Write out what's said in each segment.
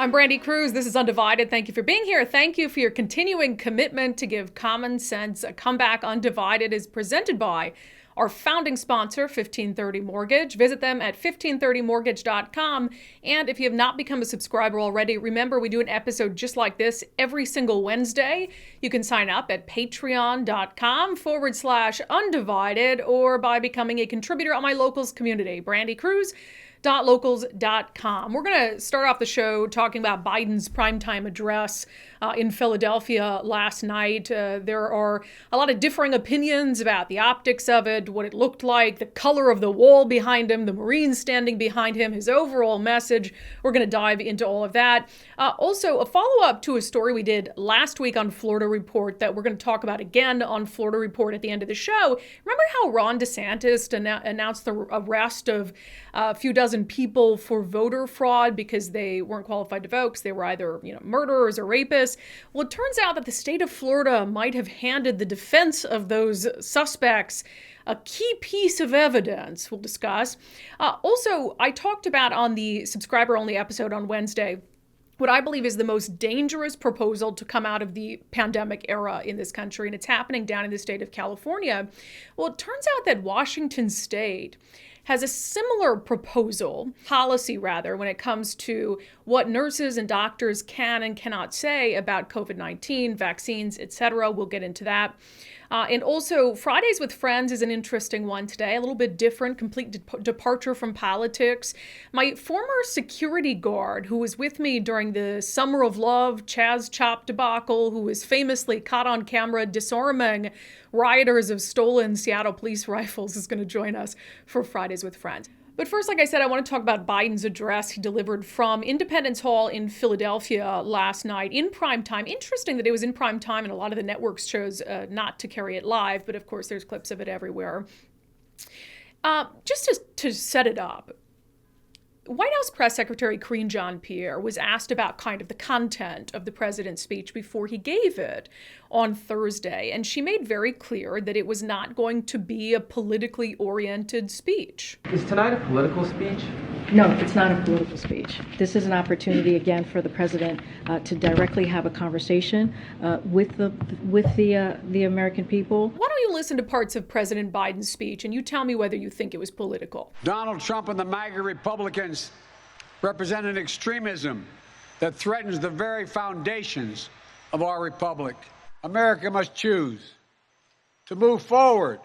I'm Brandi Kruse. This is Undivided. Thank you for being here. Thank you for your continuing commitment to give common sense a comeback. Undivided is presented by our founding sponsor, 1530 Mortgage. Visit them at 1530mortgage.com. And if you have not become a subscriber already, remember we do an episode just like this every single Wednesday. You can sign up at patreon.com/undivided or by becoming a contributor on my locals community, Brandi Kruse. Locals.com. We're going to start off the show talking about Biden's primetime address in Philadelphia last night. There are a lot of differing opinions about the optics of it, what it looked like, the color of the wall behind him, the Marines standing behind him, his overall message. We're going to dive into all of that. Also, a follow-up to a story we did last week on Florida Report that we're going to talk about again on Florida Report at the end of the show. Remember how Ron DeSantis announced the arrest of a few dozen people for voter fraud because they weren't qualified to vote because they were either, murderers or rapists? Well, it turns out that the state of Florida might have handed the defense of those suspects a key piece of evidence we'll discuss. Also, I talked about on the subscriber-only episode on Wednesday what I believe is the most dangerous proposal to come out of the pandemic era in this country, and it's happening down in the state of California. Well, it turns out that Washington State has a similar policy when it comes to what nurses and doctors can and cannot say about COVID-19, vaccines, etc. We'll get into that. And also, Fridays with Friends is an interesting one today, a little bit different, complete departure from politics. My former security guard, who was with me during the Summer of Love Chaz Chop debacle, who was famously caught on camera disarming rioters of stolen Seattle police rifles, is going to join us for Fridays with Friends. But first, like I said, I want to talk about Biden's address he delivered from Independence Hall in Philadelphia last night in prime time. Interesting that it was in prime time and a lot of the networks chose not to carry it live, but of course there's clips of it everywhere. Just to set it up, White House Press Secretary Karine Jean-Pierre was asked about kind of the content of the president's speech before he gave it on Thursday, and she made very clear that it was not going to be a politically oriented speech. Is tonight a political speech? No, it's not a political speech. This is an opportunity, again, for the president to directly have a conversation with the American people. Why don't you listen to parts of President Biden's speech and you tell me whether you think it was political? Donald Trump and the MAGA Republicans represent an extremism that threatens the very foundations of our republic. America must choose to move forward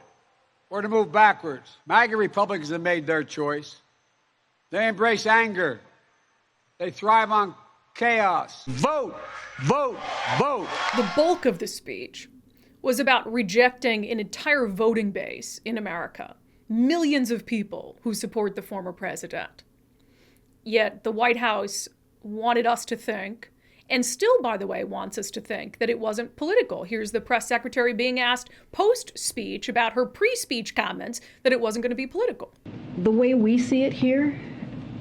or to move backwards. MAGA Republicans have made their choice. They embrace anger. They thrive on chaos. Vote, vote, vote. The bulk of the speech was about rejecting an entire voting base in America, millions of people who support the former president. Yet the White House wanted us to think, and still, by the way, wants us to think, that it wasn't political. Here's the press secretary being asked post-speech about her pre-speech comments that it wasn't going to be political. The way we see it here,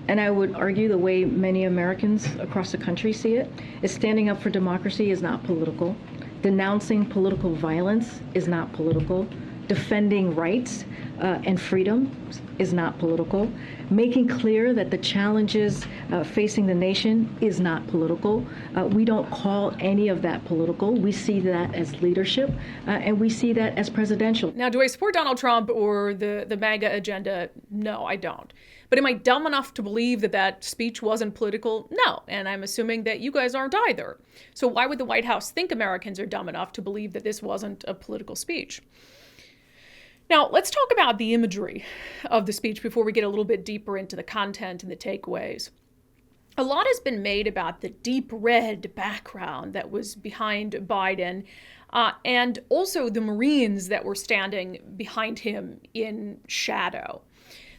and I would argue the way many Americans across the country see it, is standing up for democracy is not political. Denouncing political violence is not political. Defending rights and freedom is not political. Making clear that the challenges facing the nation is not political. We don't call any of that political. We see that as leadership, and we see that as presidential. Now, do I support Donald Trump or the MAGA agenda? No, I don't. But am I dumb enough to believe that that speech wasn't political? No, and I'm assuming that you guys aren't either. So why would the White House think Americans are dumb enough to believe that this wasn't a political speech? Now, let's talk about the imagery of the speech before we get a little bit deeper into the content and the takeaways. A lot has been made about the deep red background that was behind Biden, and also the Marines that were standing behind him in shadow.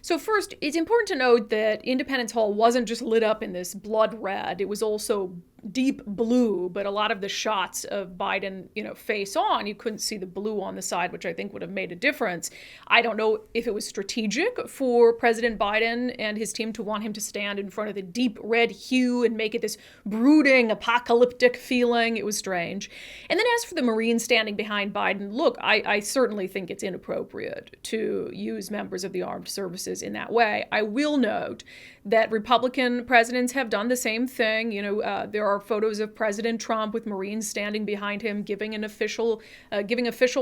So first, it's important to note that Independence Hall wasn't just lit up in this blood red. It was also deep blue, but a lot of the shots of Biden, face on, you couldn't see the blue on the side, which I think would have made a difference. I don't know if it was strategic for President Biden and his team to want him to stand in front of the deep red hue and make it this brooding, apocalyptic feeling. It was strange. And then as for the Marines standing behind Biden, look, I certainly think it's inappropriate to use members of the armed services in that way. I will note that Republican presidents have done the same thing. There are photos of President Trump with Marines standing behind him, giving official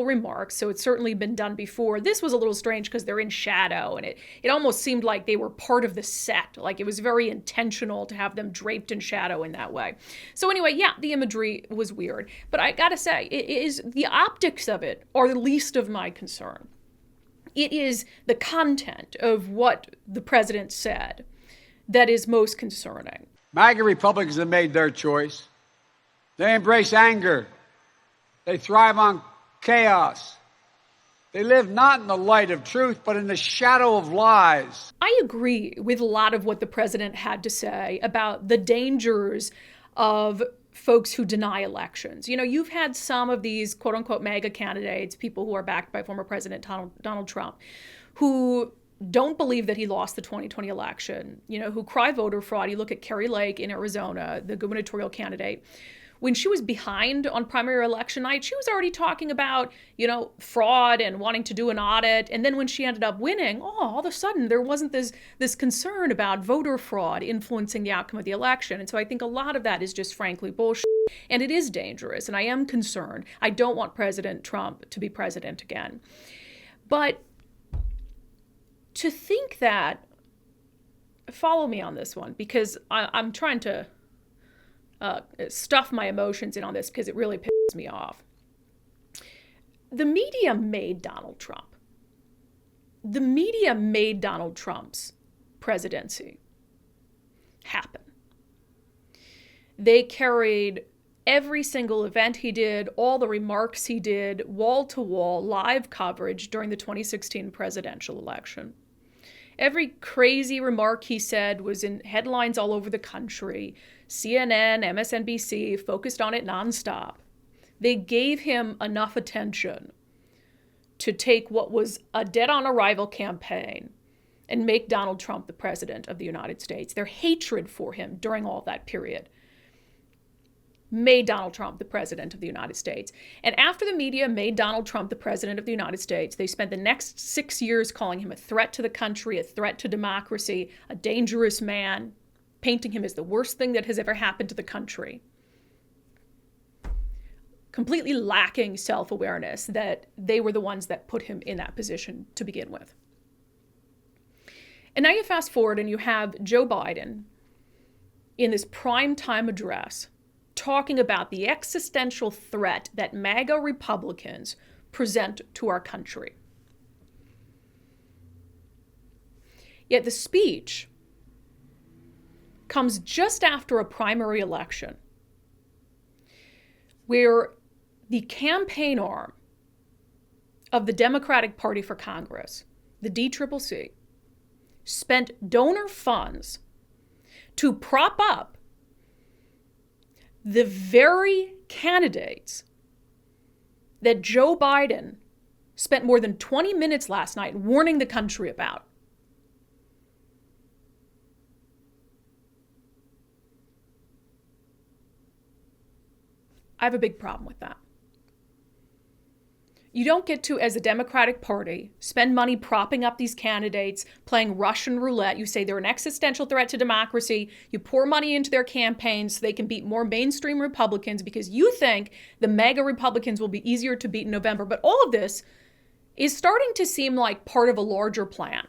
remarks. So it's certainly been done before. This was a little strange because they're in shadow, and it almost seemed like they were part of the set. Like it was very intentional to have them draped in shadow in that way. So anyway, yeah, the imagery was weird, but I gotta say, it is the optics of it are the least of my concern. It is the content of what the president said that is most concerning. MAGA Republicans have made their choice. They embrace anger. They thrive on chaos. They live not in the light of truth, but in the shadow of lies. I agree with a lot of what the president had to say about the dangers of folks who deny elections. You've had some of these quote unquote MAGA candidates, people who are backed by former President Donald Trump, who don't believe that he lost the 2020 election, who cry voter fraud. You look at Kari Lake in Arizona, the gubernatorial candidate. When she was behind on primary election night, she was already talking about, fraud and wanting to do an audit. And then when she ended up winning, all of a sudden there wasn't this concern about voter fraud influencing the outcome of the election. And so I think a lot of that is just frankly bullshit. And it is dangerous. And I am concerned. I don't want President Trump to be president again. But to think that, follow me on this one, because I'm trying to stuff my emotions in on this because it really pisses me off. The media made Donald Trump. The media made Donald Trump's presidency happen. They carried every single event he did, all the remarks he did, wall-to-wall live coverage during the 2016 presidential election. Every crazy remark he said was in headlines all over the country. CNN, MSNBC focused on it nonstop. They gave him enough attention to take what was a dead-on-arrival campaign and make Donald Trump the president of the United States. Their hatred for him during all that period made Donald Trump the president of the United States. And after the media made Donald Trump the president of the United States, they spent the next 6 years calling him a threat to the country, a threat to democracy, a dangerous man, painting him as the worst thing that has ever happened to the country. Completely lacking self-awareness that they were the ones that put him in that position to begin with. And now you fast forward and you have Joe Biden in this primetime address talking about the existential threat that MAGA Republicans present to our country. Yet the speech comes just after a primary election where the campaign arm of the Democratic Party for Congress, the DCCC, spent donor funds to prop up the very candidates that Joe Biden spent more than 20 minutes last night warning the country about. I have a big problem with that. You don't get to, as a Democratic Party, spend money propping up these candidates, playing Russian roulette. You say they're an existential threat to democracy. You pour money into their campaigns so they can beat more mainstream Republicans because you think the MAGA Republicans will be easier to beat in November. But all of this is starting to seem like part of a larger plan.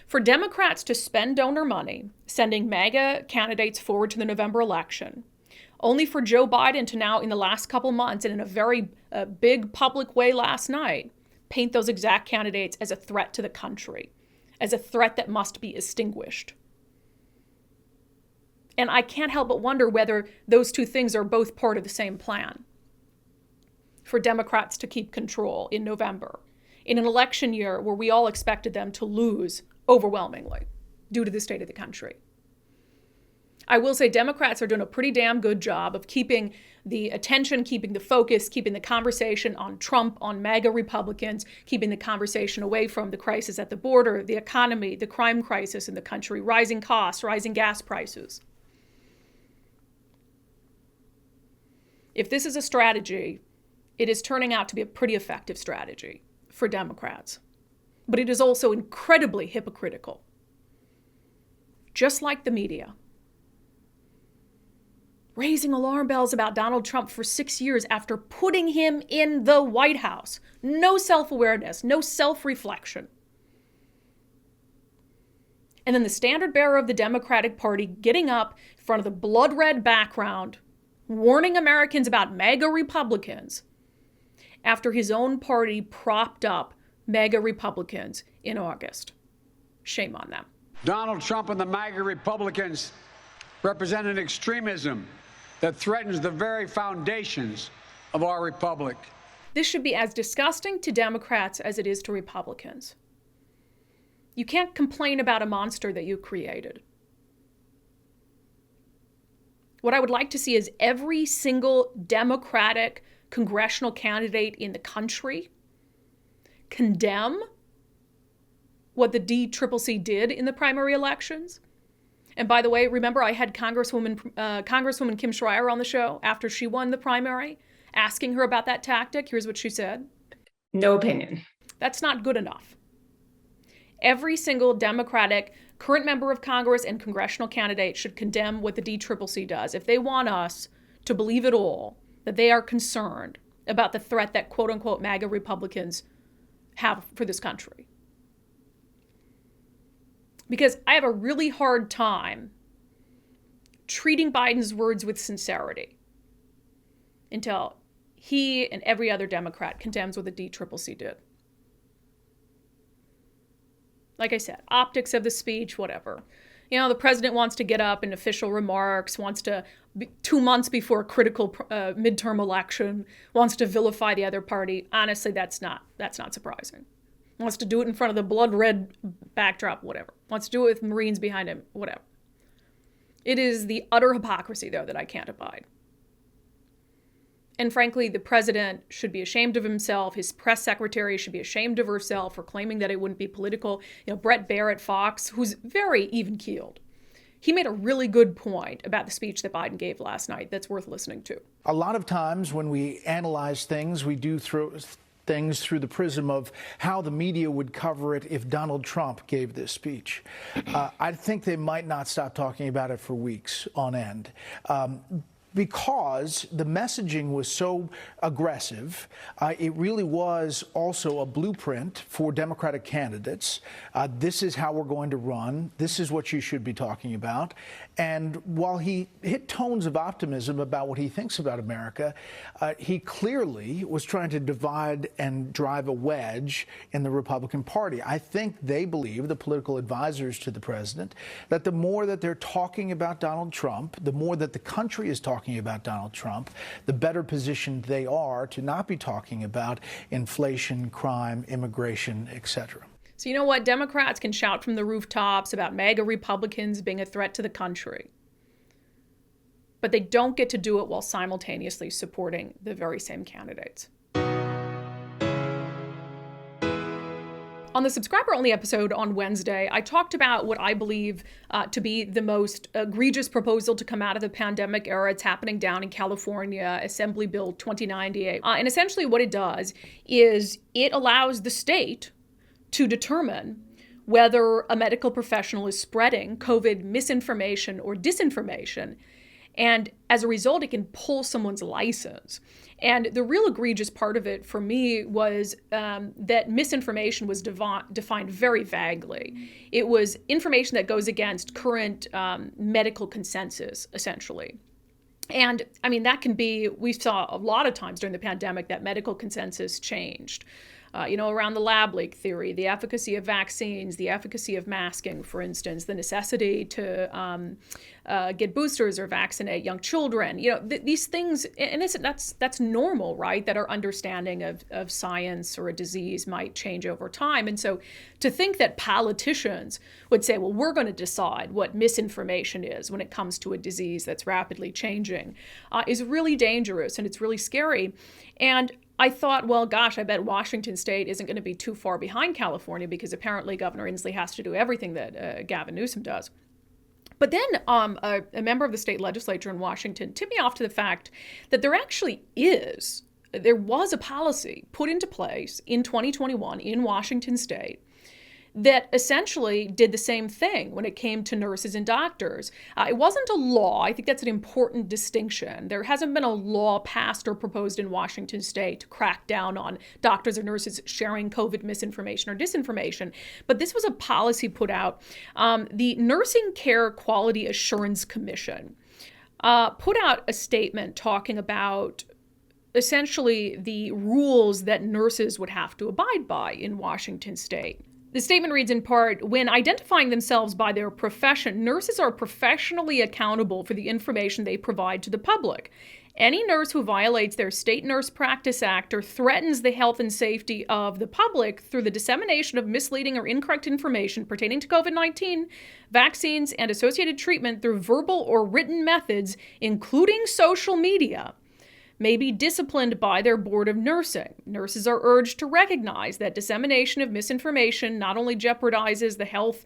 For Democrats to spend donor money, sending MAGA candidates forward to the November election, only for Joe Biden to now, in the last couple months, and in a very big public way last night, paint those exact candidates as a threat to the country, as a threat that must be extinguished. And I can't help but wonder whether those two things are both part of the same plan for Democrats to keep control in November, in an election year where we all expected them to lose overwhelmingly due to the state of the country. I will say Democrats are doing a pretty damn good job of keeping the attention, keeping the focus, keeping the conversation on Trump, on MAGA Republicans, keeping the conversation away from the crisis at the border, the economy, the crime crisis in the country, rising costs, rising gas prices. If this is a strategy, it is turning out to be a pretty effective strategy for Democrats. But it is also incredibly hypocritical. Just like the media. Raising alarm bells about Donald Trump for 6 years after putting him in the White House. No self-awareness, no self-reflection. And then the standard bearer of the Democratic Party getting up in front of the blood red background, warning Americans about MAGA Republicans after his own party propped up MAGA Republicans in August. Shame on them. Donald Trump and the MAGA Republicans represent an extremism that threatens the very foundations of our republic. This should be as disgusting to Democrats as it is to Republicans. You can't complain about a monster that you created. What I would like to see is every single Democratic congressional candidate in the country condemn what the DCCC did in the primary elections. And by the way, remember I had Congresswoman Kim Schreier on the show after she won the primary, asking her about that tactic. Here's what she said. No opinion. That's not good enough. Every single Democratic current member of Congress and congressional candidate should condemn what the DCCC does. If they want us to believe at all that they are concerned about the threat that quote unquote MAGA Republicans have for this country. Because I have a really hard time treating Biden's words with sincerity until he and every other Democrat condemns what the DCCC did. Like I said, optics of the speech, whatever. You know, the president wants to get up in official remarks, wants to, 2 months before a critical midterm election, wants to vilify the other party. Honestly, that's not surprising. Wants to do it in front of the blood red backdrop, whatever. Wants to do it with Marines behind him, whatever. It is the utter hypocrisy, though, that I can't abide. And frankly, the president should be ashamed of himself. His press secretary should be ashamed of herself for claiming that it wouldn't be political. You know, Brett Baier at Fox, who's very even-keeled, he made a really good point about the speech that Biden gave last night that's worth listening to. A lot of times when we analyze things, we do things through the prism of how the media would cover it if Donald Trump gave this speech. I think they might not stop talking about it for weeks on end. Because the messaging was so aggressive, it really was also a blueprint for Democratic candidates. This is how we're going to run. This is what you should be talking about. And while he hit tones of optimism about what he thinks about America, he clearly was trying to divide and drive a wedge in the Republican Party. I think they believe, the political advisors to the president, that the more that they're talking about Donald Trump, the more that the country is talking about Donald Trump, the better positioned they are to not be talking about inflation, crime, immigration, etc. So you know what? Democrats can shout from the rooftops about MAGA Republicans being a threat to the country. But they don't get to do it while simultaneously supporting the very same candidates. On the subscriber-only episode on Wednesday, I talked about what I believe to be the most egregious proposal to come out of the pandemic era. It's happening down in California, Assembly Bill 2098. And essentially what it does is it allows the state to determine whether a medical professional is spreading COVID misinformation or disinformation. And as a result, it can pull someone's license. And the real egregious part of it for me was that misinformation was defined very vaguely. It was information that goes against current medical consensus, essentially. And I mean, that can be, we saw a lot of times during the pandemic that medical consensus changed. around the lab leak theory, the efficacy of vaccines, the efficacy of masking, for instance, the necessity to get boosters or vaccinate young children. These things, and that's normal, right? That our understanding of science or a disease might change over time. And so to think that politicians would say, well, we're going to decide what misinformation is when it comes to a disease that's rapidly changing is really dangerous, and it's really scary. And I thought, well, gosh, I bet Washington State isn't going to be too far behind California, because apparently Governor Inslee has to do everything that Gavin Newsom does. But then a member of the state legislature in Washington tipped me off to the fact that there was a policy put into place in 2021 in Washington State that essentially did the same thing when it came to nurses and doctors. It wasn't a law. I think that's an important distinction. There hasn't been a law passed or proposed in Washington State to crack down on doctors or nurses sharing COVID misinformation or disinformation. But this was a policy put out. The Nursing Care Quality Assurance Commission put out a statement talking about essentially the rules that nurses would have to abide by in Washington State. The statement reads in part, when identifying themselves by their profession, nurses are professionally accountable for the information they provide to the public. Any nurse who violates their State Nurse Practice Act or threatens the health and safety of the public through the dissemination of misleading or incorrect information pertaining to COVID-19, vaccines, and associated treatment through verbal or written methods, including social media, may be disciplined by their board of nursing. Nurses are urged to recognize that dissemination of misinformation not only jeopardizes the health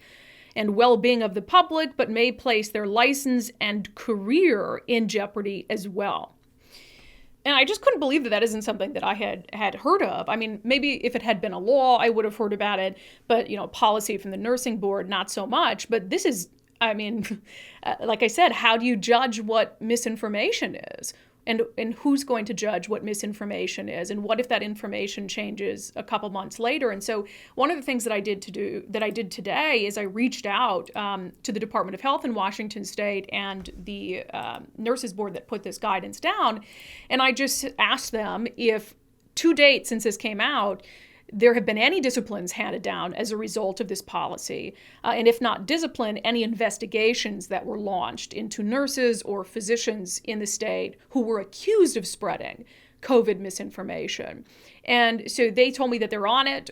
and well-being of the public, but may place their license and career in jeopardy as well. And I just couldn't believe that isn't something that I had heard of. I mean, maybe if it had been a law, I would have heard about it, but policy from the nursing board, not so much. But this is, like I said, how do you judge what misinformation is? And who's going to judge what misinformation is? And what if that information changes a couple months later? And so one of the things that I did today is I reached out to the Department of Health in Washington State and the nurses board that put this guidance down. And I just asked them if to date since this came out, there have been any disciplines handed down as a result of this policy, and if not discipline, any investigations that were launched into nurses or physicians in the state who were accused of spreading COVID misinformation. And so they told me that they're on it.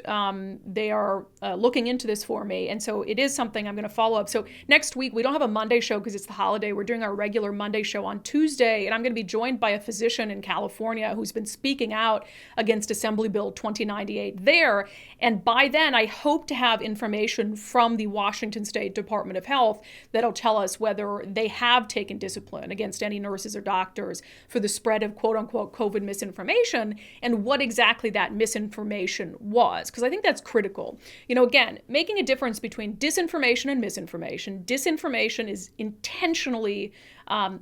They are looking into this for me. And so it is something I'm going to follow up. So next week, we don't have a Monday show because it's the holiday. We're doing our regular Monday show on Tuesday. And I'm going to be joined by a physician in California who's been speaking out against Assembly Bill 2098 there. And by then, I hope to have information from the Washington State Department of Health that'll tell us whether they have taken discipline against any nurses or doctors for the spread of quote unquote COVID misinformation and what exactly that misinformation was, because I think that's critical. Again, making a difference between disinformation and misinformation. Disinformation is intentionally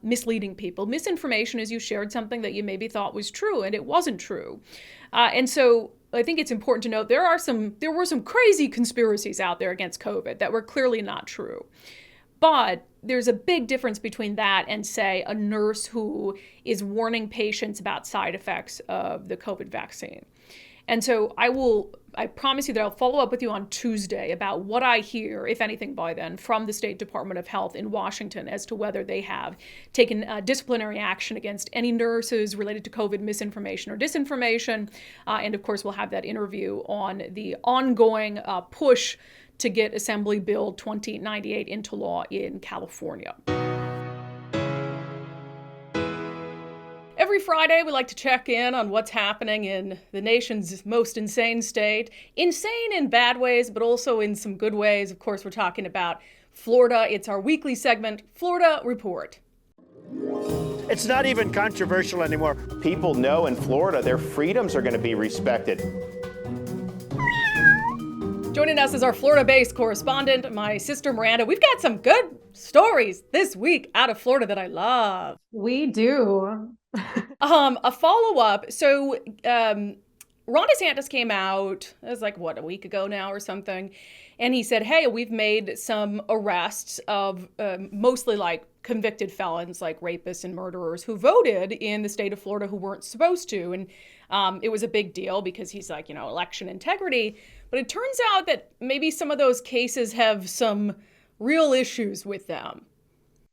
misleading people. Misinformation is you shared something that you maybe thought was true and it wasn't true. And so I think it's important to note there were some crazy conspiracies out there against COVID that were clearly not true. But there's a big difference between that and, say, a nurse who is warning patients about side effects of the COVID vaccine. And so I promise you that I'll follow up with you on Tuesday about what I hear, if anything by then, from the State Department of Health in Washington as to whether they have taken disciplinary action against any nurses related to COVID misinformation or disinformation. And of course, we'll have that interview on the ongoing push to get Assembly Bill 2098 into law in California. Every Friday, we like to check in on what's happening in the nation's most insane state. Insane in bad ways, but also in some good ways. Of course, we're talking about Florida. It's our weekly segment, Florida Report. It's not even controversial anymore. People know in Florida their freedoms are going to be respected. Joining us is our Florida-based correspondent, my sister Miranda. We've got some good stories this week out of Florida that I love. We do. A follow-up. So Ron DeSantis came out, it was like, what, a week ago now or something. And he said, hey, we've made some arrests of mostly like convicted felons, like rapists and murderers who voted in the state of Florida who weren't supposed to. And it was a big deal because he's like, election integrity. But it turns out that maybe some of those cases have some real issues with them.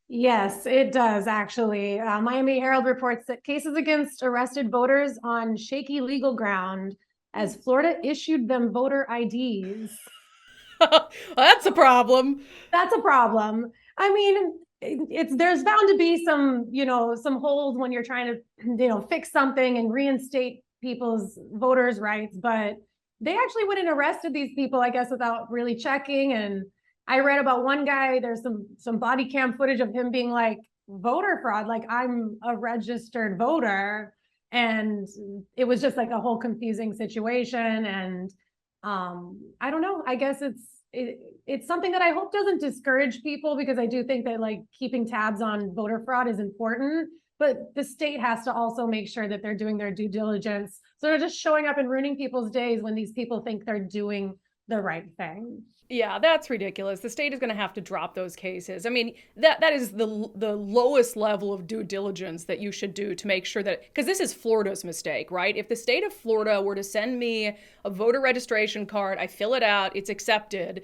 Yes, it does actually. Miami Herald reports that cases against arrested voters on shaky legal ground as Florida issued them voter IDs. Well, that's a problem. That's a problem. I mean, there's bound to be some, some holes when you're trying to, fix something and reinstate people's voters' rights, but they actually went and arrested these people, I guess, without really checking. And I read about one guy, there's some body cam footage of him being like, voter fraud, like I'm a registered voter. And it was just like a whole confusing situation. And I don't know, I guess it's something that I hope doesn't discourage people, because I do think that like keeping tabs on voter fraud is important, but the state has to also make sure that they're doing their due diligence. So they're just showing up and ruining people's days when these people think they're doing the right thing. Yeah, that's ridiculous. The state is going to have to drop those cases. I mean, that is the lowest level of due diligence that you should do to make sure that, because this is Florida's mistake, right? If the state of Florida were to send me a voter registration card, I fill it out, it's accepted,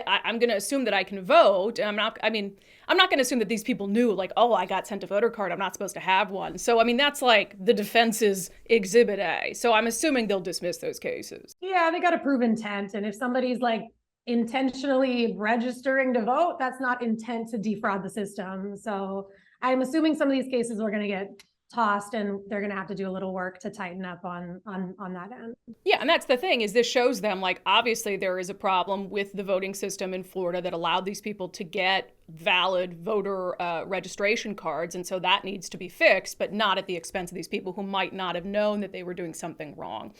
I'm going to assume that I can vote. And I'm not going to assume that these people knew like, oh, I got sent a voter card, I'm not supposed to have one. So, I mean, that's like the defense's exhibit A. So I'm assuming they'll dismiss those cases. Yeah, they got to prove intent. And if somebody's like intentionally registering to vote, that's not intent to defraud the system. So I'm assuming some of these cases are going to get tossed and they're going to have to do a little work to tighten up on that end. Yeah, and that's the thing, is this shows them like obviously there is a problem with the voting system in Florida that allowed these people to get valid voter registration cards, and so that needs to be fixed, but not at the expense of these people who might not have known that they were doing something wrong.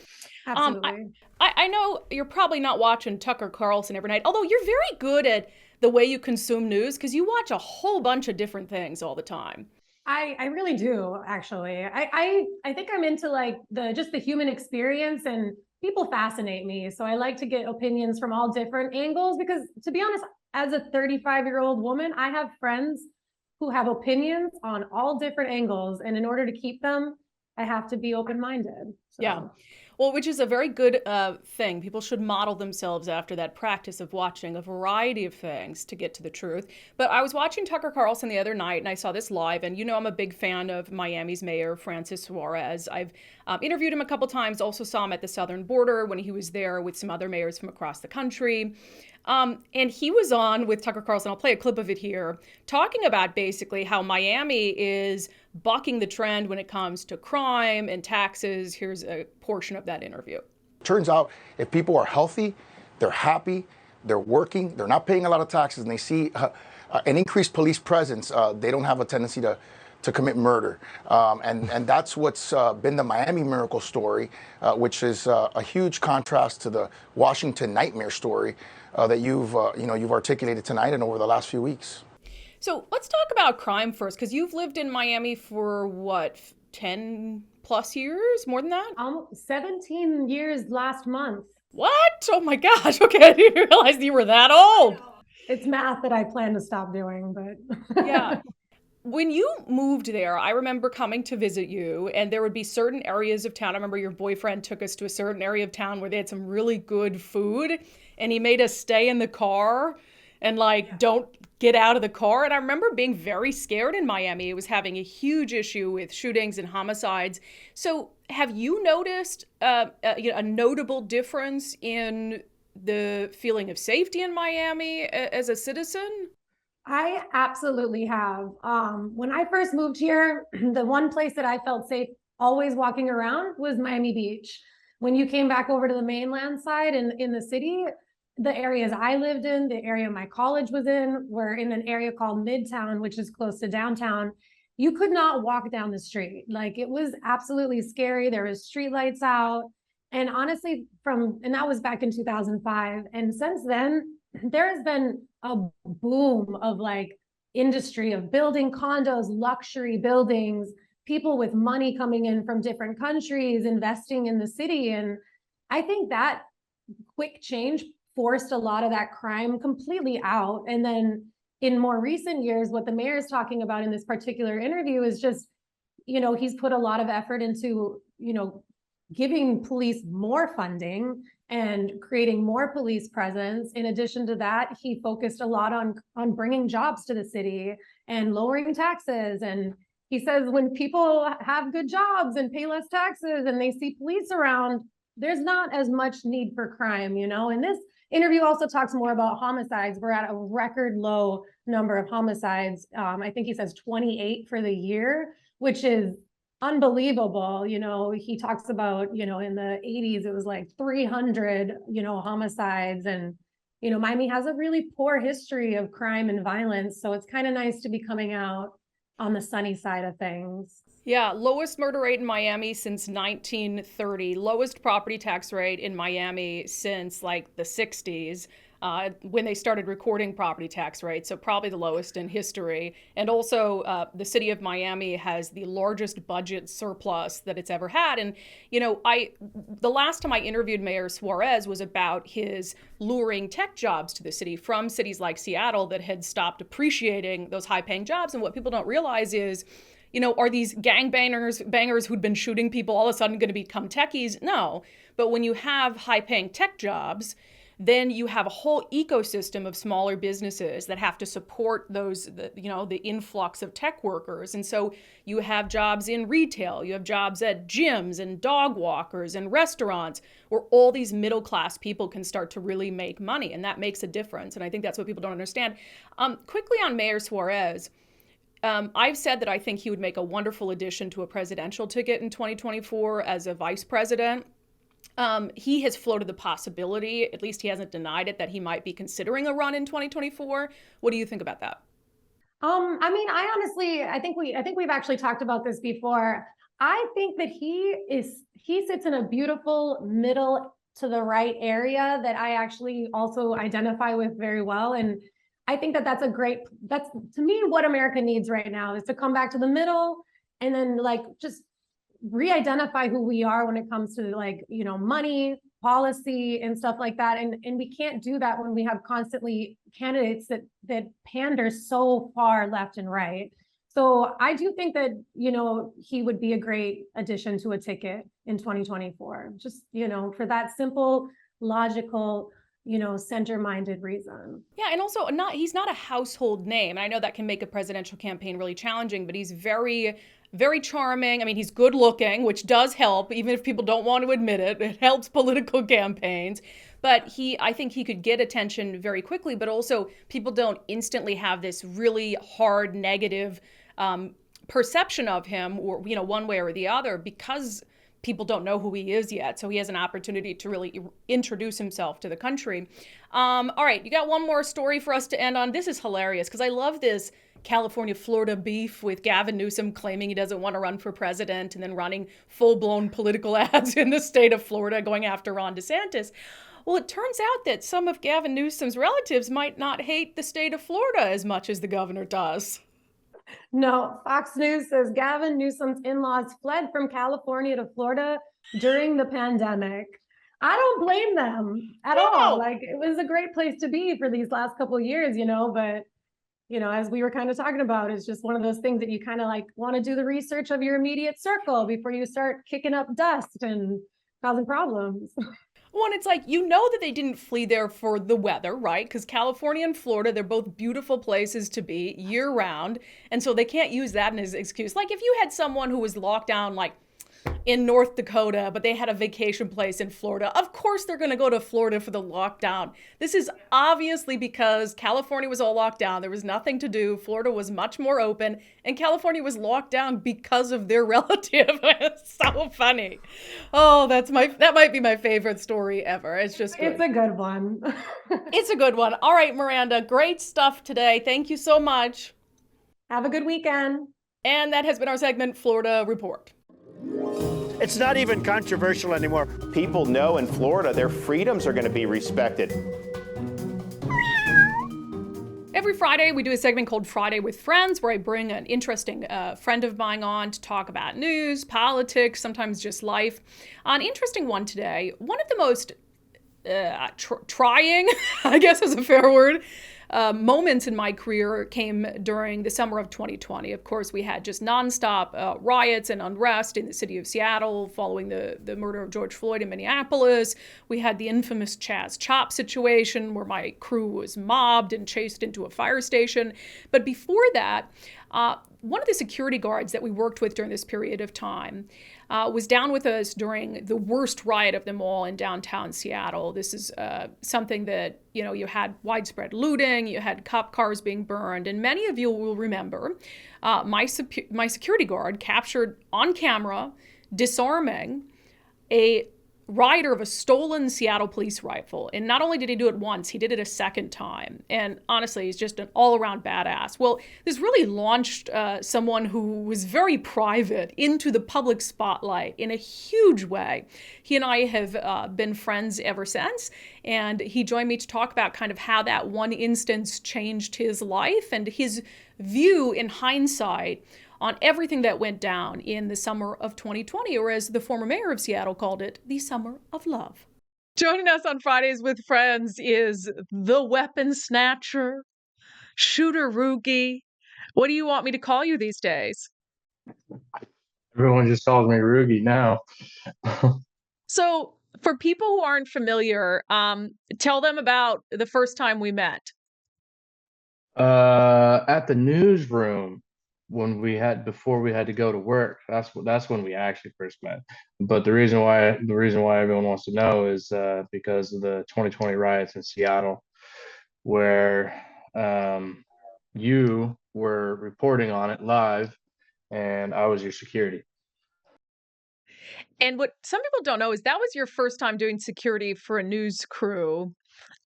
Absolutely. I know you're probably not watching Tucker Carlson every night, although you're very good at the way you consume news because you watch a whole bunch of different things all the time. I really do, actually. I think I'm into like just the human experience, and people fascinate me. So I like to get opinions from all different angles because, to be honest, as a 35-year-old woman, I have friends who have opinions on all different angles. And in order to keep them, I have to be open-minded. So. Yeah. Well, which is a very good thing. People should model themselves after that practice of watching a variety of things to get to the truth. But I was watching Tucker Carlson the other night, and I saw this live. And I'm a big fan of Miami's mayor, Francis Suarez. I've interviewed him a couple times, also saw him at the southern border when he was there with some other mayors from across the country. And he was on with Tucker Carlson, I'll play a clip of it here, talking about basically how Miami is bucking the trend when it comes to crime and taxes. Here's a portion of that interview. Turns out if people are healthy, they're happy, they're working, they're not paying a lot of taxes, and they see an increased police presence, they don't have a tendency to commit murder. And that's what's been the Miami miracle story, which is a huge contrast to the Washington nightmare story that you've articulated tonight and over the last few weeks. So let's talk about crime first, because you've lived in Miami for what, 10 plus years? More than that? 17 years last month. What? Oh my gosh. Okay, I didn't realize you were that old. It's math that I plan to stop doing, but yeah. When you moved there, I remember coming to visit you, and there would be certain areas of town. I remember your boyfriend took us to a certain area of town where they had some really good food, and he made us stay in the car and don't get out of the car. And I remember being very scared in Miami. It was having a huge issue with shootings and homicides. So have you noticed a notable difference in the feeling of safety in Miami as a citizen? I absolutely have. When I first moved here, the one place that I felt safe always walking around was Miami Beach. When you came back over to the mainland side in the city, the areas I lived in, the area my college was in, were in an area called Midtown, which is close to downtown. You could not walk down the street. Like, it was absolutely scary. There was street lights out. And honestly, and that was back in 2005. And since then, there has been a boom of industry of building condos, luxury buildings. people with money coming in from different countries, investing in the city. And I think that quick change forced a lot of that crime completely out. And then in more recent years, what the mayor is talking about in this particular interview is just, he's put a lot of effort into, giving police more funding and creating more police presence. In addition to that, he focused a lot on bringing jobs to the city and lowering taxes. And he says when people have good jobs and pay less taxes and they see police around, there's not as much need for crime, And this interview also talks more about homicides. We're at a record low number of homicides. I think he says 28 for the year, which is unbelievable. He talks about, in the 80s, it was like 300, homicides. And, Miami has a really poor history of crime and violence. So it's kind of nice to be coming out on the sunny side of things. Yeah, lowest murder rate in Miami since 1930, lowest property tax rate in Miami since like the 60s. When they started recording property tax rates, so probably the lowest in history. And also, the city of Miami has the largest budget surplus that it's ever had. And, the last time I interviewed Mayor Suarez was about his luring tech jobs to the city from cities like Seattle that had stopped appreciating those high-paying jobs. And what people don't realize is, are these bangers who'd been shooting people all of a sudden going to become techies? No. But when you have high-paying tech jobs, then you have a whole ecosystem of smaller businesses that have to support the influx of tech workers. And so you have jobs in retail, you have jobs at gyms and dog walkers and restaurants, where all these middle-class people can start to really make money. And that makes a difference. And I think that's what people don't understand. Quickly on Mayor Suarez, I've said that I think he would make a wonderful addition to a presidential ticket in 2024 as a vice president. He has floated the possibility, at least he hasn't denied it, that he might be considering a run in 2024. What do you think about that? I think we've actually talked about this before. I think that he sits in a beautiful middle to the right area that I actually also identify with very well. And I think that's to me what America needs right now is to come back to the middle and then just re-identify who we are when it comes to money, policy, and stuff like that. And we can't do that when we have constantly candidates that pander so far left and right. So I do think that, he would be a great addition to a ticket in 2024, just, for that simple, logical, center-minded reason. Yeah, and also he's not a household name. And I know that can make a presidential campaign really challenging, but he's very, very charming. I mean, he's good looking, which does help, even if people don't want to admit it. It helps political campaigns. But I think he could get attention very quickly, but also people don't instantly have this really hard negative perception of him, or, one way or the other, because people don't know who he is yet. So he has an opportunity to really introduce himself to the country. All right, you got one more story for us to end on. This is hilarious because I love this California-Florida beef with Gavin Newsom claiming he doesn't want to run for president and then running full-blown political ads in the state of Florida going after Ron DeSantis. Well, it turns out that some of Gavin Newsom's relatives might not hate the state of Florida as much as the governor does. No, Fox News says Gavin Newsom's in-laws fled from California to Florida during the pandemic. I don't blame them at all. It was a great place to be for these last couple of years, but, as we were kind of talking about, it's just one of those things that you kind of want to do the research of your immediate circle before you start kicking up dust and causing problems. Well, and it's that they didn't flee there for the weather, right? Because California and Florida, they're both beautiful places to be year round. And so they can't use that as an excuse. If you had someone who was locked down, in North Dakota, but they had a vacation place in Florida, of course they're going to go to Florida for the lockdown. This is obviously because California was all locked down. There was nothing to do. Florida was much more open, and California was locked down because of their relative. It's so funny. Oh, that might be my favorite story ever. It's just good. It's a good one. It's a good one. All right, Miranda, great stuff today. Thank you so much. Have a good weekend. And that has been our segment, Florida Report. It's not even controversial anymore. People know in Florida their freedoms are going to be respected. Every Friday, we do a segment called Friday with Friends, where I bring an interesting friend of mine on to talk about news, politics, sometimes just life. An interesting one today, one of the most trying, I guess is a fair word, moments in my career came during the summer of 2020. Of course, we had just nonstop riots and unrest in the city of Seattle following the murder of George Floyd in Minneapolis. We had the infamous Chaz Chop situation where my crew was mobbed and chased into a fire station. But before that, one of the security guards that we worked with during this period of time was down with us during the worst riot of them all in downtown Seattle. This is something that, you had widespread looting, you had cop cars being burned, and many of you will remember my security guard captured on camera disarming a rider of a stolen Seattle police rifle. And not only did he do it once, he did it a second time. And honestly, he's just an all-around badass. Well, this really launched someone who was very private into the public spotlight in a huge way. He and I have been friends ever since. And he joined me to talk about kind of how that one instance changed his life and his view in hindsight on everything that went down in the summer of 2020, or as the former mayor of Seattle called it, the summer of love. Joining us on Fridays with Friends is the weapon snatcher, shooter Rugi. What do you want me to call you these days? Everyone just calls me Rugi now. So for people who aren't familiar, tell them about the first time we met. At the newsroom before we had to go to work. That's when we actually first met. But the reason why everyone wants to know is because of the 2020 riots in Seattle, where you were reporting on it live, and I was your security. And what some people don't know is that was your first time doing security for a news crew.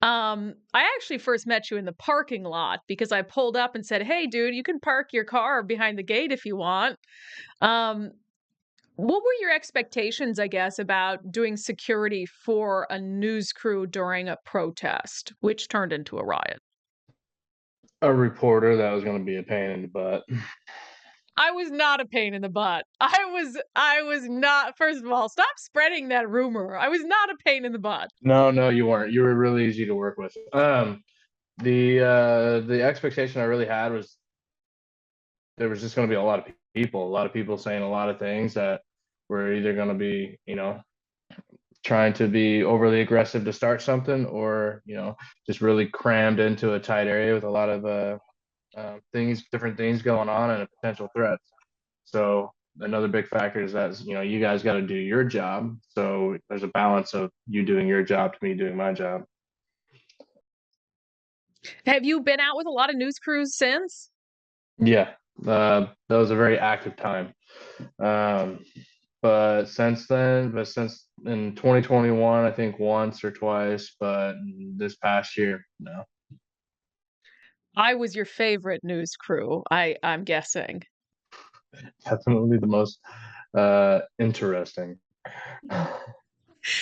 I actually first met you in the parking lot because I pulled up and said, "Hey, dude, you can park your car behind the gate if you want." What were your expectations, I guess, about doing security for a news crew during a protest, which turned into a riot? A reporter that was going to be a pain in the butt. I was not a pain in the butt. I was not. First of all, stop spreading that rumor. I was not a pain in the butt. No, you weren't. You were really easy to work with. The expectation I really had was there was just going to be a lot of people saying a lot of things that were either going to be, trying to be overly aggressive to start something, or just really crammed into a tight area with a lot of different things going on and potential threats. So another big factor is that you guys got to do your job. So there's a balance of you doing your job to me doing my job. Have you been out with a lot of news crews since? Yeah, that was a very active time. But since in 2021, I think once or twice, but this past year, no. I was your favorite news crew, I'm guessing. Definitely the most interesting.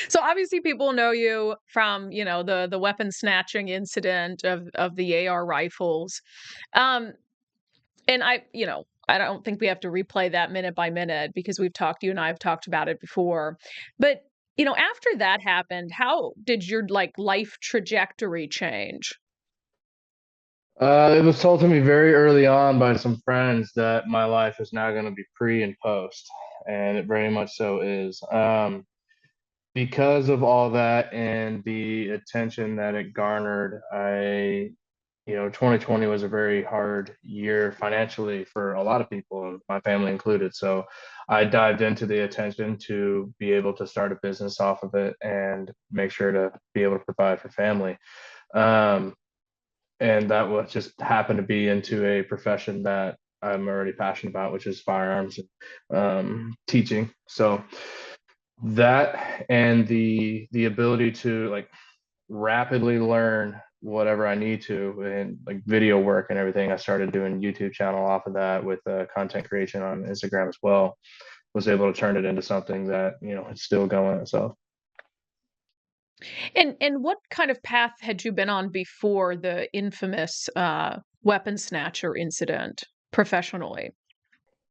So obviously people know you from, the weapon snatching incident of the AR rifles. And I don't think we have to replay that minute by minute because you and I have talked about it before. But, after that happened, how did your life trajectory change? It was told to me very early on by some friends that my life is now going to be pre and post, and it very much so is. Because of all that and the attention that it garnered, 2020 was a very hard year financially for a lot of people, my family included. So I dived into the attention to be able to start a business off of it and make sure to be able to provide for family. And that was just happened to be into a profession that I'm already passionate about, which is firearms and teaching. So that and the ability to rapidly learn whatever I need to, and video work and everything. I started doing YouTube channel off of that with content creation on Instagram as well. Was able to turn it into something that it's still going itself. And what kind of path had you been on before the infamous weapon snatcher incident professionally?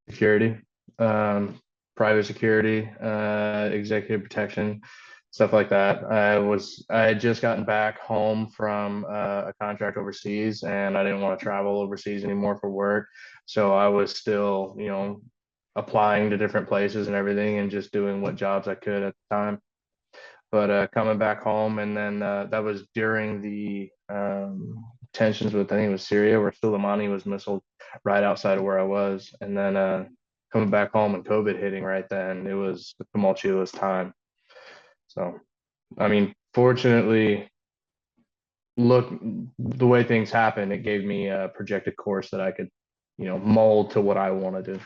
Security, um, private security, executive protection, stuff like that. I had just gotten back home from a contract overseas, and I didn't want to travel overseas anymore for work. So I was still, applying to different places and everything, and just doing what jobs I could at the time. But coming back home, and then that was during the tensions with, I think it was Syria, where Soleimani was missiled right outside of where I was. And then coming back home and COVID hitting right then, it was a tumultuous time. So, I mean, fortunately, look, the way things happen, it gave me a projected course that I could, mold to what I want to do.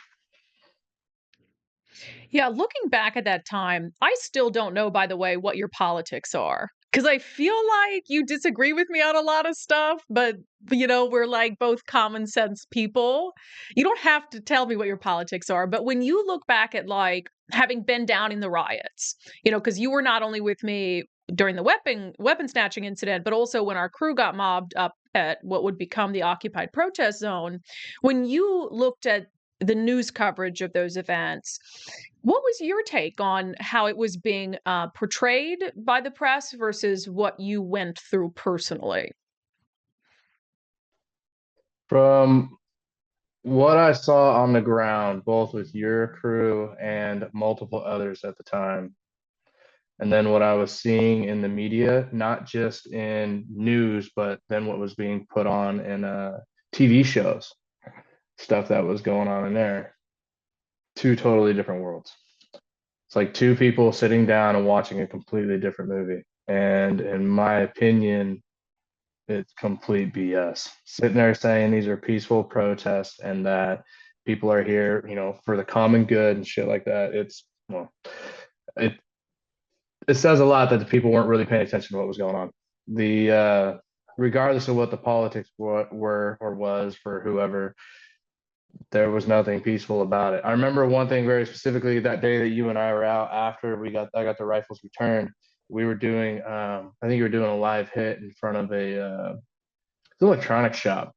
Yeah, looking back at that time, I still don't know, by the way, what your politics are. Because I feel like you disagree with me on a lot of stuff, but we're like both common sense people. You don't have to tell me what your politics are, but when you look back at like having been down in the riots, because you were not only with me during the weapon snatching incident, but also when our crew got mobbed up at what would become the occupied protest zone. When you looked at the news coverage of those events, what was your take on how it was being portrayed by the press versus what you went through personally? From what I saw on the ground, both with your crew and multiple others at the time, and then what I was seeing in the media, not just in news, but then what was being put on in TV shows, stuff that was going on in there, two totally different worlds. It's like two people sitting down and watching a completely different movie. And in my opinion, it's complete BS. Sitting there saying these are peaceful protests and that people are here, for the common good and shit like that. Well, it it says a lot that the people weren't really paying attention to what was going on. The Regardless of what the politics were or was for whoever, there was nothing peaceful about it. I remember one thing very specifically that day that you and I were out after I got the rifles returned. We were doing, I think you were doing a live hit in front of an electronics shop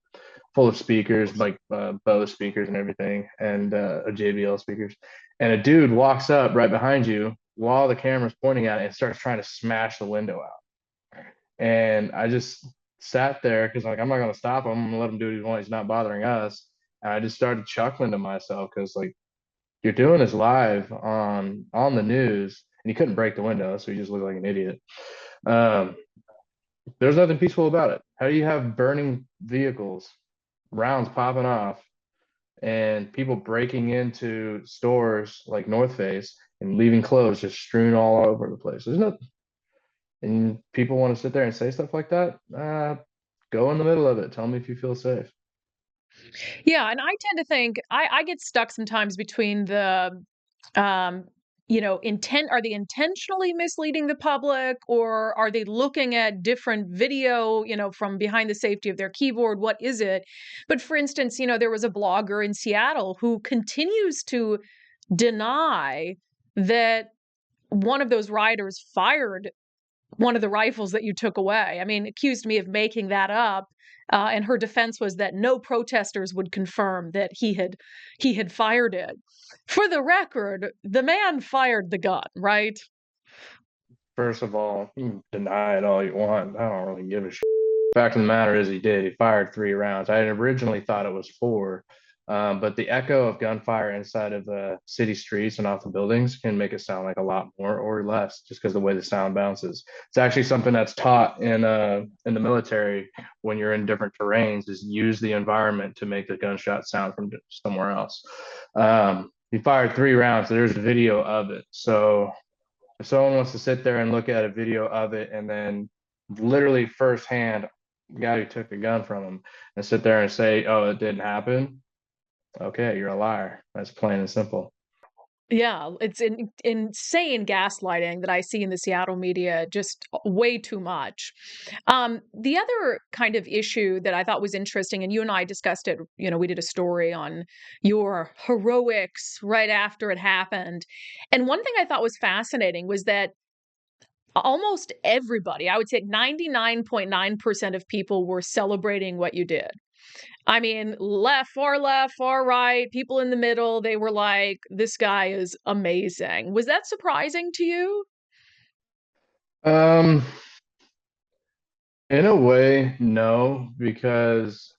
full of speakers, like Bose speakers and everything, and JBL speakers. And a dude walks up right behind you while the camera's pointing at it and starts trying to smash the window out. And I just sat there because like I'm not gonna stop him. I'm gonna let him do what he wants. He's not bothering us. And I just started chuckling to myself because like you're doing this live on the news, and he couldn't break the window, so he just looked like an idiot. Um, there's nothing peaceful about it. How do you have burning vehicles, rounds popping off, and people breaking into stores like North Face and leaving clothes just strewn all over the place? There's nothing. And people want to sit there and say stuff like that. Go in the middle of it. Tell me if you feel safe. Yeah, and I tend to think I get stuck sometimes between the um, intent are they intentionally misleading the public, or are they looking at different video, from behind the safety of their keyboard? What is it? But for instance, there was a blogger in Seattle who continues to deny that one of those rioters fired one of the rifles that you took away. I mean, accused me of making that up. And her defense was that no protesters would confirm that he had fired it. For the record, the man fired the gun, right? First of all, you can deny it all you want. I don't really give a shit. Fact of the matter is, he did. He fired 3 rounds. I had originally thought it was 4, but the echo of gunfire inside of the city streets and off the buildings can make it sound like a lot more or less, just because the way the sound bounces. It's actually something that's taught in the military when you're in different terrains, is use the environment to make the gunshot sound from somewhere else. He fired 3 rounds. There's a video of it. So if someone wants to sit there and look at a video of it and then literally firsthand guy who took the gun from him and sit there and say, "Oh, it didn't happen," okay, you're a liar. That's plain and simple. Yeah, it's insane gaslighting that I see in the Seattle media, just way too much. The other kind of issue that I thought was interesting, and you and I discussed it, we did a story on your heroics right after it happened. And one thing I thought was fascinating was that almost everybody, I would say 99.9% of people were celebrating what you did. I mean, left, far right, people in the middle, they were like, this guy is amazing. Was that surprising to you? Um, in a way, no, because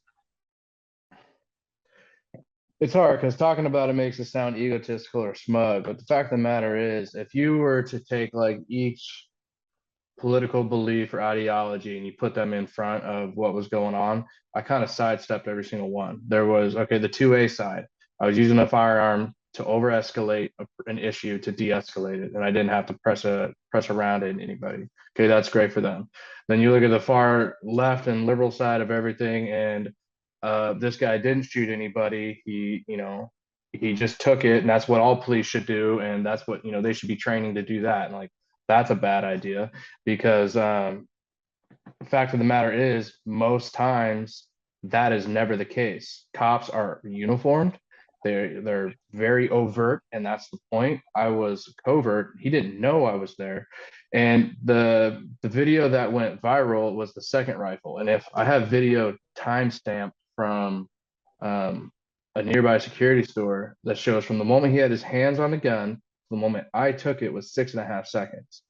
it's hard because talking about it makes it sound egotistical or smug. But the fact of the matter is, if you were to take like each political belief or ideology and you put them in front of what was going on, I kind of sidestepped every single one. There was, okay, the 2A side. I was using a firearm to over escalate an issue to de-escalate it, and I didn't have to press around in anybody. Okay, that's great for them. Then you look at the far left and liberal side of everything, and this guy didn't shoot anybody. He just took it, and that's what all police should do, and that's what they should be training to do that. And like that's a bad idea because the fact of the matter is, most times that is never the case. Cops are uniformed. They're very overt, and that's the point. I was covert. He didn't know I was there. And the video that went viral was the second rifle. And if I have video timestamped from a nearby security store that shows from the moment he had his hands on the gun, the moment I took it was 6.5 seconds.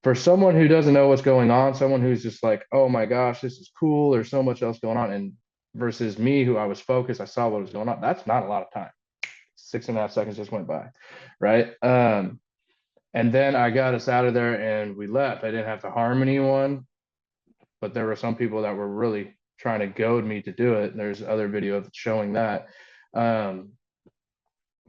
For someone who doesn't know what's going on, someone who's just like, oh my gosh, this is cool, there's so much else going on, and versus me, who I was focused, I saw what was going on, that's not a lot of time. 6.5 seconds just went by, right? And then I got us out of there and we left. I didn't have to harm anyone, but there were some people that were really trying to goad me to do it. And there's other video showing that.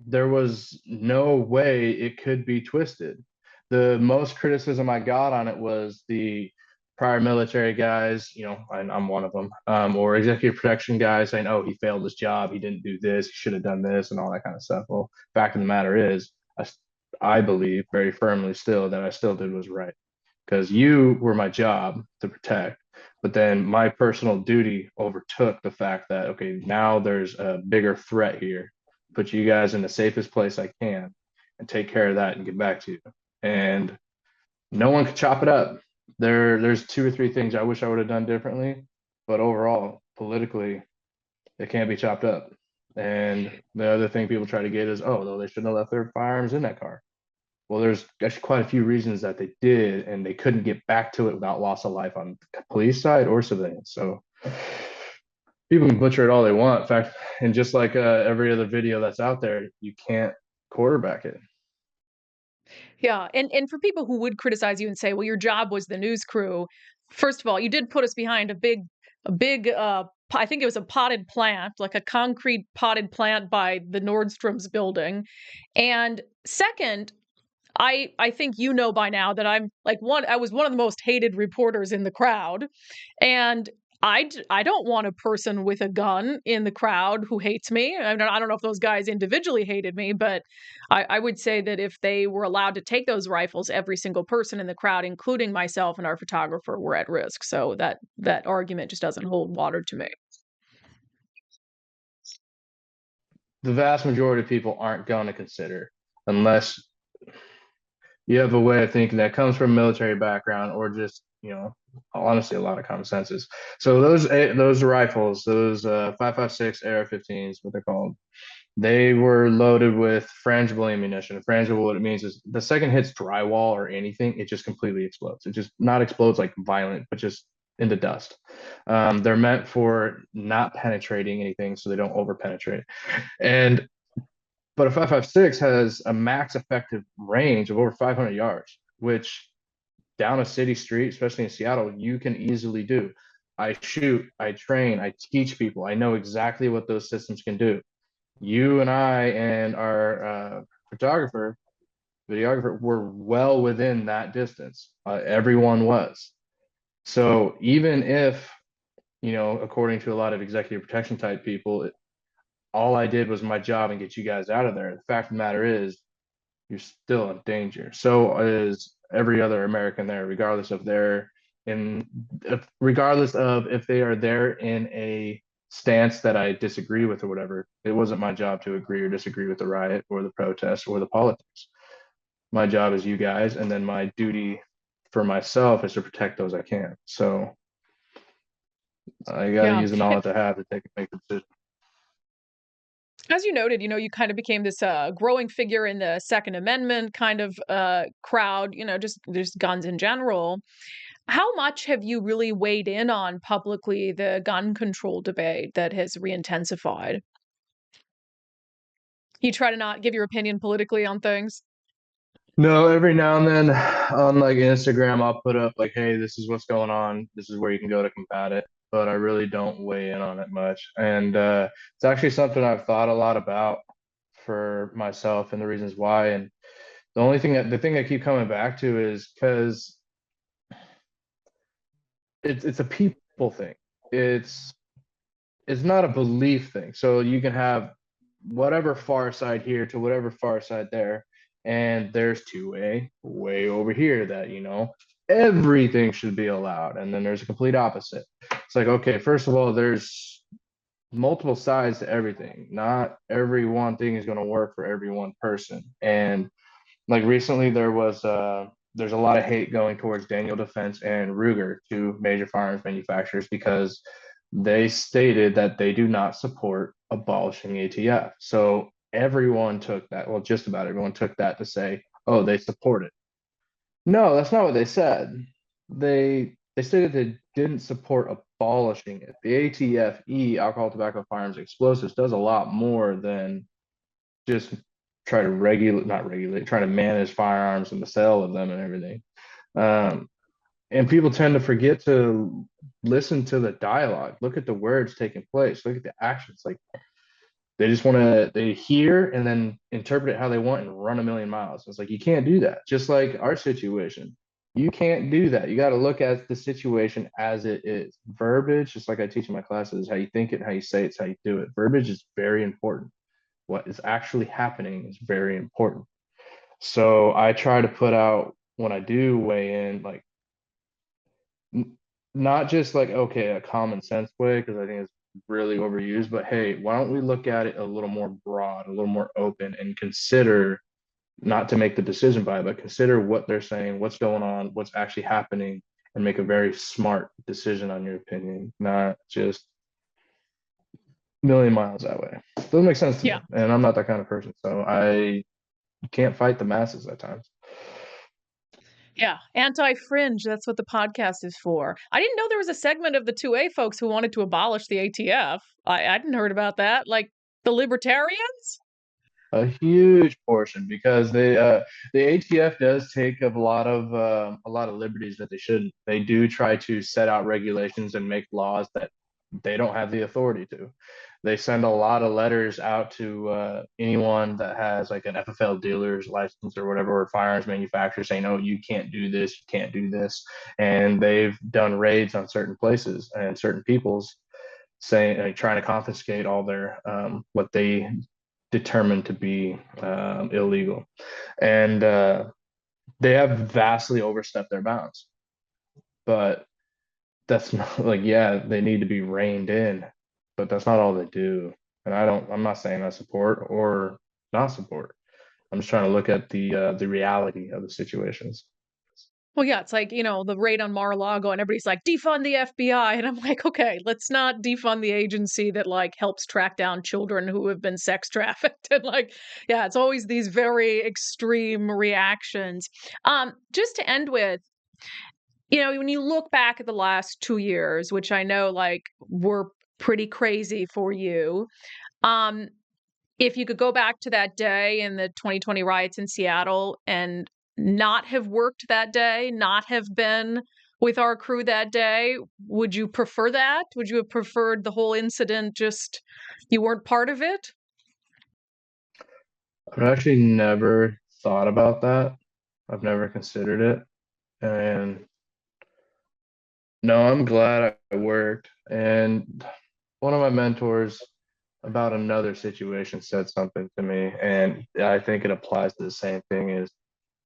There was no way it could be twisted. The most criticism I got on it was the prior military guys, and I'm one of them, or executive protection guys saying, oh, he failed his job, he didn't do this, he should have done this, and all that kind of stuff. Well, fact of the matter is, I believe very firmly still that I still did was right, because you were my job to protect, but then my personal duty overtook the fact that, okay, now there's a bigger threat here, put you guys in the safest place I can and take care of that and get back to you. And no one could chop it up. There's 2 or 3 things I wish I would have done differently, but overall, politically, it can't be chopped up. And the other thing people try to get is, oh, no, they shouldn't have left their firearms in that car. Well, there's actually quite a few reasons that they did, and they couldn't get back to it without loss of life on the police side or civilians. So people can butcher it all they want. In fact, and just like every other video that's out there, you can't quarterback it. Yeah, and for people who would criticize you and say, "Well, your job was the news crew," first of all, you did put us behind a big, I think it was a potted plant, like a concrete potted plant by the Nordstrom's building. And second, I think by now that I was one of the most hated reporters in the crowd, and I don't want a person with a gun in the crowd who hates me. I don't know if those guys individually hated me, but I would say that if they were allowed to take those rifles, every single person in the crowd, including myself and our photographer, were at risk. So that argument just doesn't hold water to me. The vast majority of people aren't going to consider, unless you have a way of thinking that comes from a military background or just, honestly, a lot of common senses. So those rifles, those 5.56 AR-15s, what they're called, they were loaded with frangible ammunition. Frangible, what it means is the second hits drywall or anything, it just completely explodes. It just not explodes like violent, but just into dust. They're meant for not penetrating anything, so they don't over penetrate. But a 5.56 has a max effective range of over 500 yards, which down a city street, especially in Seattle, you can easily do. I shoot, I train, I teach people. I know exactly what those systems can do. You and I and our videographer were well within that distance. Everyone was. So even if, according to a lot of executive protection type people, all I did was my job and get you guys out of there. The fact of the matter is, you're still in danger. So is every other American there, regardless of if they are there in a stance that I disagree with or whatever. It wasn't my job to agree or disagree with the riot or the protest or the politics. My job is you guys, and then my duty for myself is to protect those I can. So I got to Yeah. use the knowledge I have to make the decision. As you noted, you kind of became this growing figure in the Second Amendment kind of crowd, just guns in general. How much have you really weighed in on publicly the gun control debate that has re-intensified? You try to not give your opinion politically on things? No, every now and then on like Instagram, I'll put up like, hey, this is what's going on. This is where you can go to combat it. But I really don't weigh in on it much. And it's actually something I've thought a lot about for myself and the reasons why. And the thing I keep coming back to is because it's a people thing. It's it's not a belief thing. So you can have whatever far side here to whatever far side there, and there's way over here that everything should be allowed, and then there's a complete opposite. It's like, okay, first of all, there's multiple sides to everything. Not every one thing is going to work for every one person. And like recently, there's a lot of hate going towards Daniel Defense and Ruger, two major firearms manufacturers, because they stated that they do not support abolishing ATF. So everyone took that, well, just about everyone took that to say, oh, they support it. No, that's not what they said. They stated they didn't support abolishing it. The ATFE, alcohol, tobacco, firearms, explosives, does a lot more than just try to not regulate, try to manage firearms and the sale of them and everything. And people tend to forget to listen to the dialogue, look at the words taking place, look at the actions. Like they hear and then interpret it how they want and run a million miles. It's like, you can't do that. Just like our situation, you can't do that. You got to look at the situation as it is. Verbiage, just like I teach in my classes, how you think it, how you say it, it's how you do it. Verbiage is very important. What is actually happening is very important. So I try to put out, when I do weigh in, like not just like, okay, a common sense way, because I think it's really overused, but hey, why don't we look at it a little more broad, a little more open, and consider, not to make the decision by it, but consider what they're saying, what's going on, what's actually happening, and make a very smart decision on your opinion, not just million miles that way. Doesn't make sense to Yeah. me, and I'm not that kind of person, so I can't fight the masses at times. Yeah, anti-fringe, that's what the podcast is for. I didn't know there was a segment of the 2A folks who wanted to abolish the ATF. I hadn't heard about that. Like the libertarians? A huge portion, because the ATF does take a lot of liberties that they shouldn't. They do try to set out regulations and make laws that they don't have the authority to. They send a lot of letters out to anyone that has like an FFL dealer's license or whatever, or firearms manufacturer, saying, "Oh, you can't do this, you can't do this," and they've done raids on certain places and certain people's, saying, like, trying to confiscate all their what they determined to be illegal, and they have vastly overstepped their bounds. But that's not like, yeah, they need to be reined in, but that's not all they do. And I'm not saying I support or not support. I'm just trying to look at the reality of the situations. Well, yeah, it's like, the raid on Mar-a-Lago and everybody's like, defund the FBI. And I'm like, okay, let's not defund the agency that like helps track down children who have been sex trafficked. And like, yeah, it's always these very extreme reactions. Just to end with, when you look back at the last 2 years, which I know like were pretty crazy for you, um, if you could go back to that day in the 2020 riots in Seattle and not have worked that day, not have been with our crew that day, would you prefer that? Would you have preferred the whole incident, just you weren't part of it? I've actually never thought about that. I've never considered it. And no, I'm glad I worked. And one of my mentors about another situation said something to me, and I think it applies to the same thing, is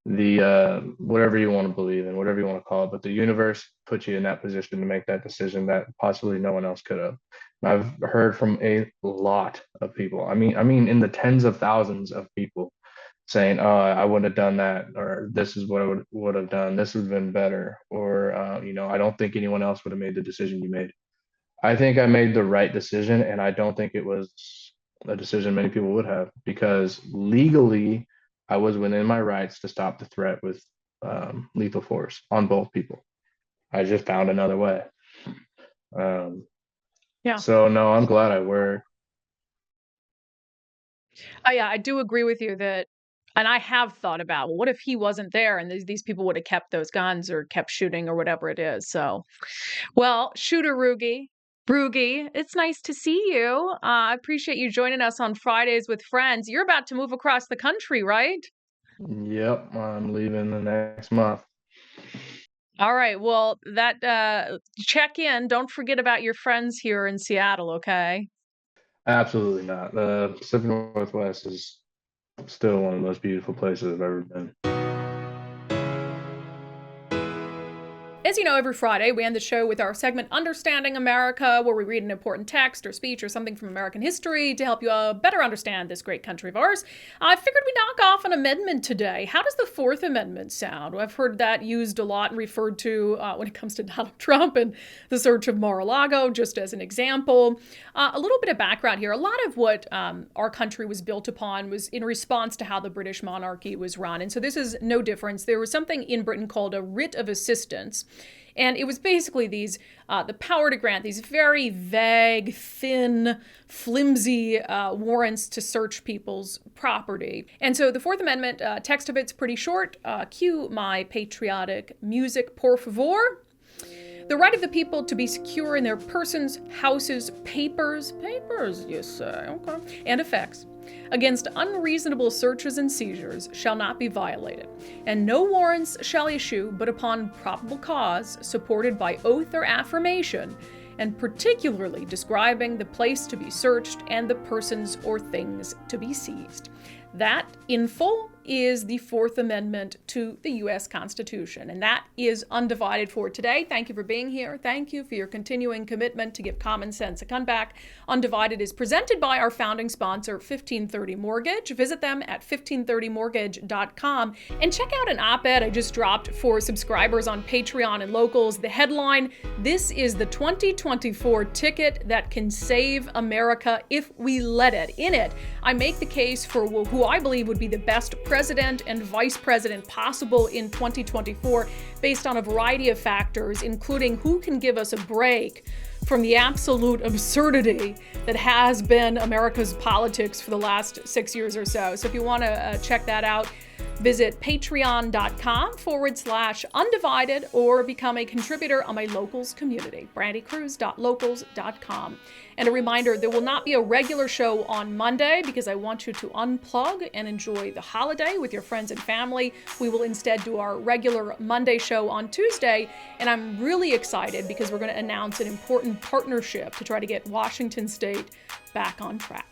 the whatever you want to believe in, whatever you want to call it, but the universe put you in that position to make that decision that possibly no one else could have. I've heard from a lot of people. I mean in the tens of thousands of people saying, "Oh, I wouldn't have done that," or "This is what I would have done. This would have been better," or "I don't think anyone else would have made the decision you made." I think I made the right decision, and I don't think it was a decision many people would have, because legally, I was within my rights to stop the threat with lethal force on both people. I just found another way. Yeah. So no, I'm glad I were. Yeah, I do agree with you that, and I have thought about, well, what if he wasn't there and these people would have kept those guns or kept shooting or whatever it is. So, well, Shooter Rugi, it's nice to see you. I appreciate you joining us on Fridays with Friends. You're about to move across the country, right? Yep, I'm leaving the next month. All right. Well, that check in. Don't forget about your friends here in Seattle, okay? Absolutely not. The Pacific Northwest is still one of the most beautiful places I've ever been. As you know, every Friday we end the show with our segment Understanding America, where we read an important text or speech or something from American history to help you better understand this great country of ours. I figured we'd knock off an amendment today. How does the Fourth Amendment sound? I've heard that used a lot and referred to when it comes to Donald Trump and the search of Mar-a-Lago, just as an example. A little bit of background here. A lot of what our country was built upon was in response to how the British monarchy was run. And so this is no difference. There was something in Britain called a writ of assistance. And it was basically the power to grant these very vague, thin, flimsy warrants to search people's property. And so the Fourth Amendment, text of it's pretty short. Cue my patriotic music, por favor. The right of the people to be secure in their persons, houses, papers, you say, okay, and effects, against unreasonable searches and seizures shall not be violated, and no warrants shall issue but upon probable cause, supported by oath or affirmation, and particularly describing the place to be searched and the persons or things to be seized. That, in full, is the Fourth Amendment to the U.S. Constitution. And that is undivided for today. Thank you for being here. Thank you for your continuing commitment to give common sense a comeback. Undivided is presented by our founding sponsor, 1530 Mortgage. Visit them at 1530mortgage.com and check out an op-ed I just dropped for subscribers on Patreon and Locals. The headline, "This is the 2024 ticket that can save America if we let it." In it, I make the case for who I believe would be the best president and vice president possible in 2024 based on a variety of factors, including who can give us a break from the absolute absurdity that has been America's politics for the last 6 years or so. So if you want to check that out, visit patreon.com/undivided or become a contributor on my Locals community, brandikruse.locals.com. And a reminder, there will not be a regular show on Monday because I want you to unplug and enjoy the holiday with your friends and family. We will instead do our regular Monday show on Tuesday, and I'm really excited because we're going to announce an important partnership to try to get Washington State back on track.